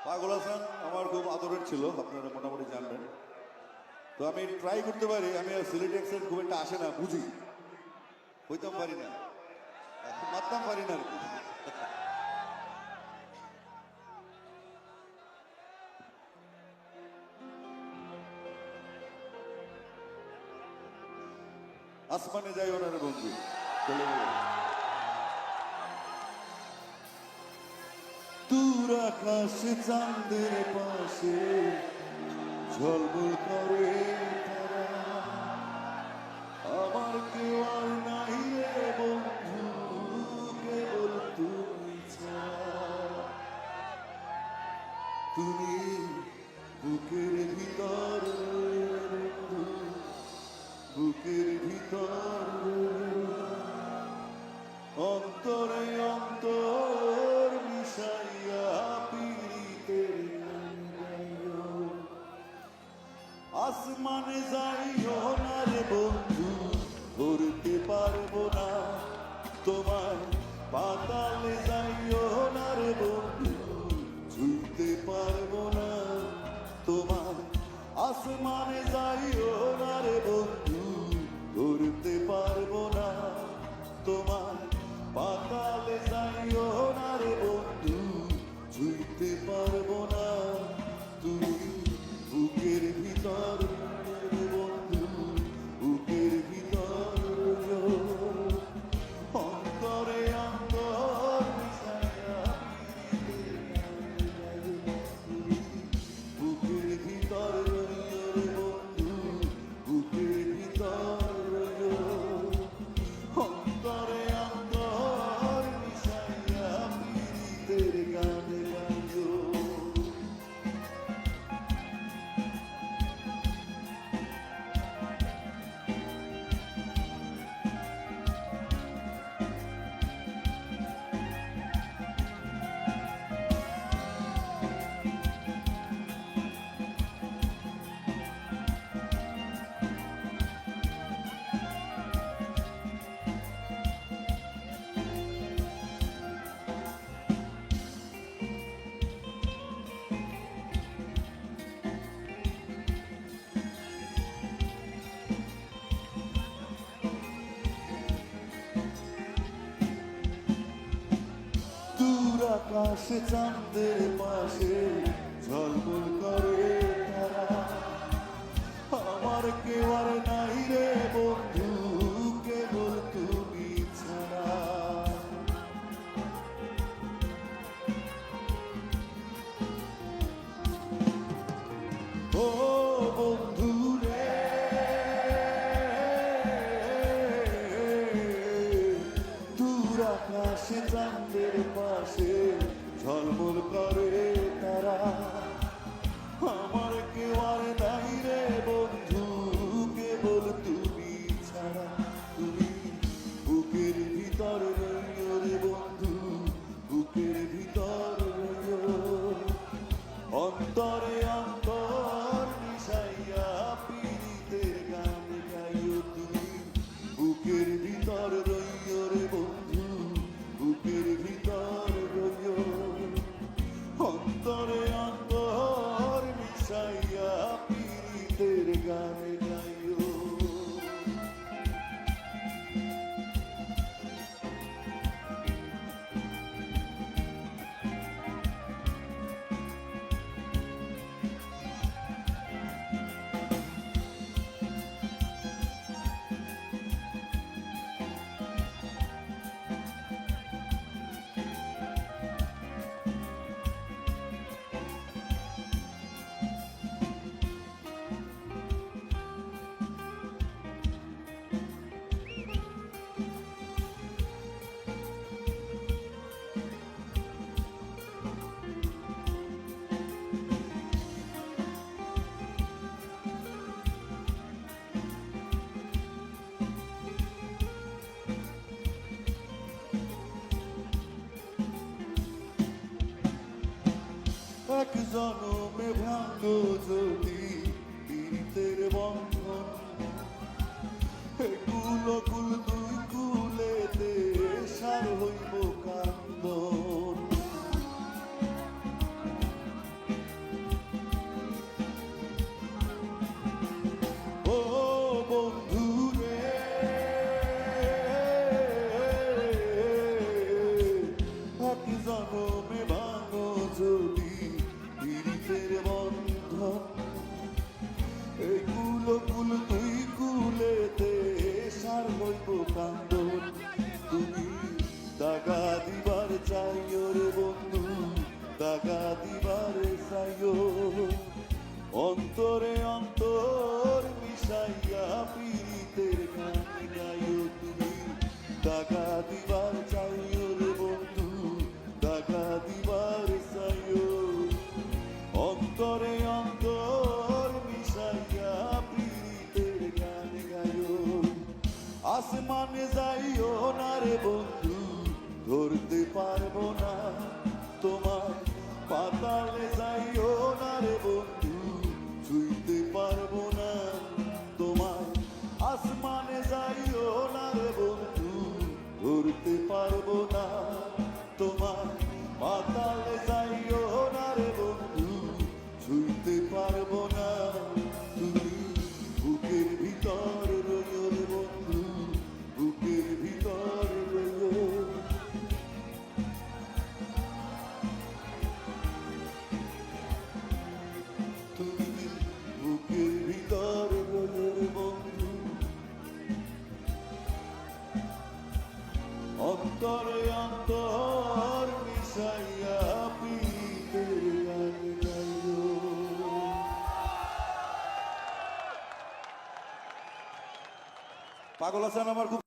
পাগল হাসান আমার খুব আদরের ছিল, আপনারা মোটামুটি জানবেন। তো আমি ট্রাই করতে পারি, আমি আর সিলেটি অ্যাকসেন্ট খুব একটা আসে না, বুঝি, হইতাম পারি না, মারতাম পারি না আর কি। আসমানে যাই ওনার বন্ধু চলে গেল। দূর আকাশে চাঁদের পাশে ঝলমল করে তারা, আমার কেউ আর নাই রে বন্ধু, কেবল তুমি ছাড়া। তুমি বুকের ভিতর বন্ধু, বুকের ভিতর অন্তরে অন্তর মিশাইয়া পীড়িতের গান গাইও। আসমানে যাইও না রে বন্ধু, ধরতে পারবো না তোমায়। পাতালে যাইও না রে বন্ধু, ছুঁতে পারবো না তোমায়। আসমানে যাইও না রে বন্ধু, ধরতে পারবো না তোমায়। পাতালে যাইও না রে বন্ধু, ছুঁতে পারবো না। তুমি বুকের ভিতর বন্ধু, বুকের ভিতর অন্তরে অন্তর মিশাইয়া বুকের ভিতর বন্ধু, বুকের ভিতর অন্তরে অন্তর মিশাইয়া পীড়িতের গান গাইও। দূর আকাশে চাঁদের পাশে ঝলমল করে তারা, আমার কেউ আর নাই রে বন্ধু, কেবল তুমি ছাড়া। ও বন্ধু রে, দূর আকাশে চাঁদের পাশে ঝলমল করে তারা, আমার কেউ আর নাই রে বন্ধু, কেবল তুমি ছাড়া। তুমি বুকের ভিতর রইও রে বন্ধু, বুকের ভিতর রইও অন্তরে অন্তর মিশাইয়া পীড়িতের গান গাইও। তুমি বুকের ভিতর রইও রে বন্ধু, বুকের ভিতর রইও অন্তরে অন্তর মিশাইয়া পীড়িতের গান গাইও। এক জনমে ভাঙ্গ যদি পীড়িতের বন্ধন, কুল কুল দুই কুলেতে সার হইব কান্দন। বন্ধু রে, এক জনমে ভাঙো যদি পীড়িতের বন্ধন, এই কুল তুই কুলেতে সার হইব কান্দন। তুমি দাগা দিবার চাইও রে বন্ধু, দাগা দিবার চাইও, অন্তরে অন্তর মিশাইয়া পীড়িতের গান গাইও। তুমি দাগা দিবার চাইও রে বন্ধু, দাগা দিবার চাইও, অন্তরে অন্তর মিশাইয়া পীড়িতের গান গাইও। আসমানে যাইও না রে বন্ধু, ধরতে পারবো না তোমার, পাতালে যাইও না রে বন্ধু, ছুঁইতে পারবো না তোমায়। আসমানে যাইও না রে বন্ধু, ধরতে পারবো না তোমার, পাতালে যাইও না রে বন্ধু, ছুঁইতে পারবো না। তুমি বুকের ভিতর রইও রে বন্ধু, বুকের ভিতর রইও। তুমি বুকের ভিতর রইও রে বন্ধু, অন্তরে অন্তর মিশাইয়া পীড়িতের গান গাইও। পাগল হাসান আমার খুব